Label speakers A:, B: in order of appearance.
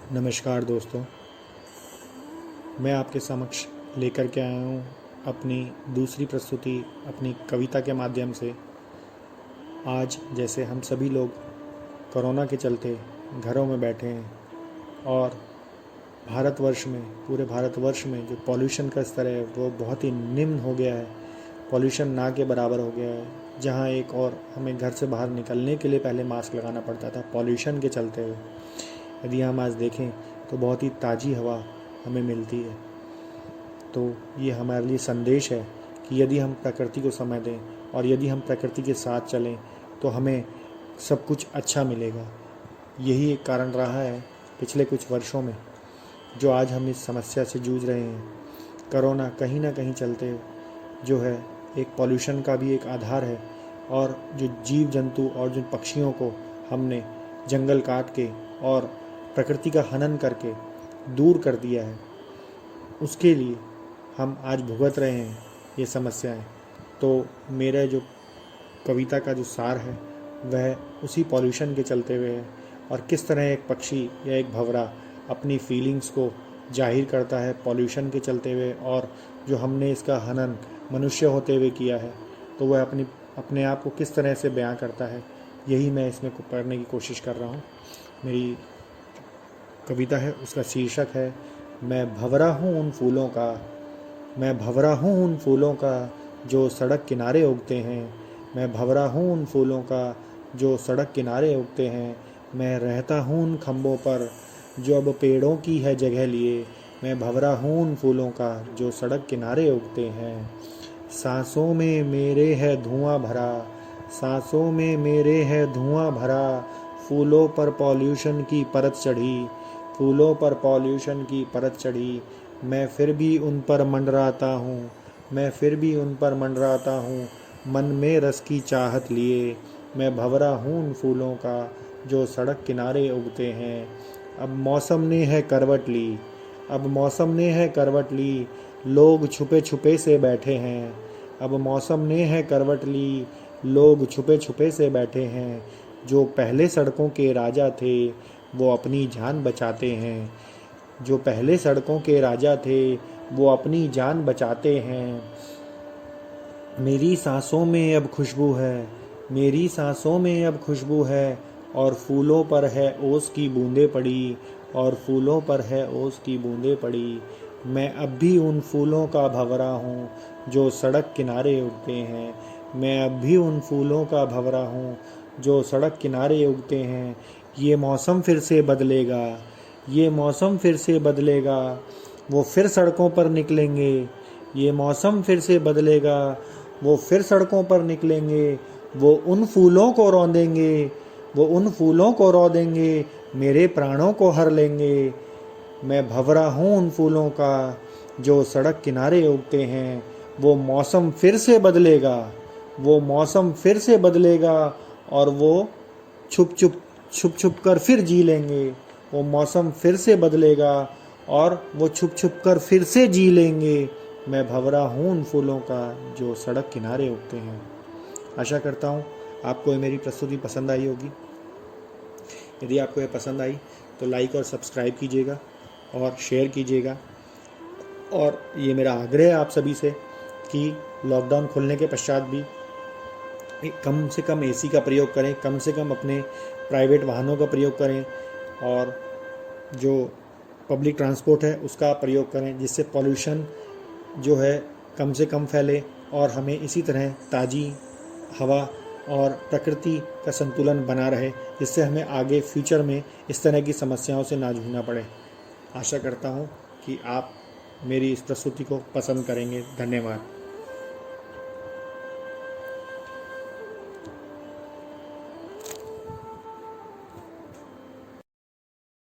A: नमस्कार दोस्तों, मैं आपके समक्ष लेकर के आया हूँ अपनी दूसरी प्रस्तुति अपनी कविता के माध्यम से। आज जैसे हम सभी लोग कोरोना के चलते घरों में बैठे हैं और पूरे भारतवर्ष में जो पॉल्यूशन का स्तर है वो बहुत ही निम्न हो गया है। पॉल्यूशन ना के बराबर हो गया है। जहाँ एक और हमें घर से बाहर निकलने के लिए पहले मास्क लगाना पड़ता था पॉल्यूशन के चलते हुए, यदि हम आज देखें तो बहुत ही ताज़ी हवा हमें मिलती है। तो ये हमारे लिए संदेश है कि यदि हम प्रकृति को समय दें और यदि हम प्रकृति के साथ चलें तो हमें सब कुछ अच्छा मिलेगा। यही एक कारण रहा है पिछले कुछ वर्षों में जो आज हम इस समस्या से जूझ रहे हैं। कोरोना कहीं ना कहीं चलते जो है एक पॉल्यूशन का भी एक आधार है, और जो जीव जंतु और जिन पक्षियों को हमने जंगल काट के और प्रकृति का हनन करके दूर कर दिया है, उसके लिए हम आज भुगत रहे हैं ये समस्याएं। तो मेरा जो कविता का जो सार है वह उसी पॉल्यूशन के चलते हुए है, और किस तरह एक पक्षी या एक भंवरा अपनी फीलिंग्स को जाहिर करता है पॉल्यूशन के चलते हुए, और जो हमने इसका हनन मनुष्य होते हुए किया है तो वह अपने आप को किस तरह से बयां करता है, यही मैं इसमें पढ़ने की कोशिश कर रहा हूँ। मेरी कविता है, उसका शीर्षक है मैं भंवरा हूँ उन फूलों का, मैं भंवरा हूँ उन फूलों का जो सड़क किनारे उगते हैं, मैं भंवरा हूँ उन फूलों का जो सड़क किनारे उगते हैं, मैं रहता हूँ उन खंभों पर जो अब पेड़ों की है जगह लिए, मैं भंवरा हूँ उन फूलों का जो सड़क किनारे उगते हैं। सांसों में मेरे है धुआं भरा, सांसों में मेरे है धुआं भरा, फूलों पर पॉल्यूशन की परत चढ़ी, फूलों पर पॉल्यूशन की परत चढ़ी, मैं फिर भी उन पर मंडराता हूँ, मैं फिर भी उन पर मंडराता हूँ, मन में रस की चाहत लिए, मैं भंवरा हूँ उन फूलों का जो सड़क किनारे उगते हैं। अब मौसम ने है करवट ली, अब मौसम ने है करवट ली, लोग छुपे छुपे से बैठे हैं, अब मौसम ने है करवट ली, लोग छुपे छुपे से बैठे हैं, जो पहले सड़कों के राजा थे वो अपनी जान बचाते हैं, जो पहले सड़कों के राजा थे वो अपनी जान बचाते हैं। मेरी सांसों में अब खुशबू है, मेरी सांसों में अब खुशबू है, और फूलों पर है ओस की बूंदें पड़ी, और फूलों पर है ओस की बूंदें पड़ी, मैं अब भी उन फूलों का भंवरा हूँ जो सड़क किनारे उगते हैं, मैं अब भी उन फूलों का भंवरा हूँ जो सड़क किनारे उगते हैं। ये मौसम फिर से बदलेगा, ये मौसम फिर से बदलेगा, वो फिर सड़कों पर निकलेंगे, ये मौसम फिर से बदलेगा, वो फिर सड़कों पर निकलेंगे, वो उन फूलों को रौंदेंगे, वो उन फूलों को रौंदेंगे, मेरे प्राणों को हर लेंगे। मैं भंवरा हूँ उन फूलों का जो सड़क किनारे उगते हैं। वो मौसम फिर से बदलेगा, वो मौसम फिर से बदलेगा, और वो छुप छुप कर फिर जी लेंगे। वो मौसम फिर से बदलेगा और वो छुप कर फिर से जी लेंगे। मैं भंवरा हूँ उन फूलों का जो सड़क किनारे उगते हैं। आशा करता हूँ आपको ये मेरी प्रस्तुति पसंद आई होगी। यदि आपको ये पसंद आई तो लाइक और सब्सक्राइब कीजिएगा और शेयर कीजिएगा। और ये मेरा आग्रह है आप सभी से कि लॉकडाउन खुलने के पश्चात भी कम से कम एसी का प्रयोग करें, कम से कम अपने प्राइवेट वाहनों का प्रयोग करें, और जो पब्लिक ट्रांसपोर्ट है उसका प्रयोग करें, जिससे पॉल्यूशन जो है कम से कम फैले और हमें इसी तरह ताज़ी हवा और प्रकृति का संतुलन बना रहे, जिससे हमें आगे फ्यूचर में इस तरह की समस्याओं से ना जूझना पड़े। आशा करता हूँ कि आप मेरी इस प्रस्तुति को पसंद करेंगे। धन्यवाद।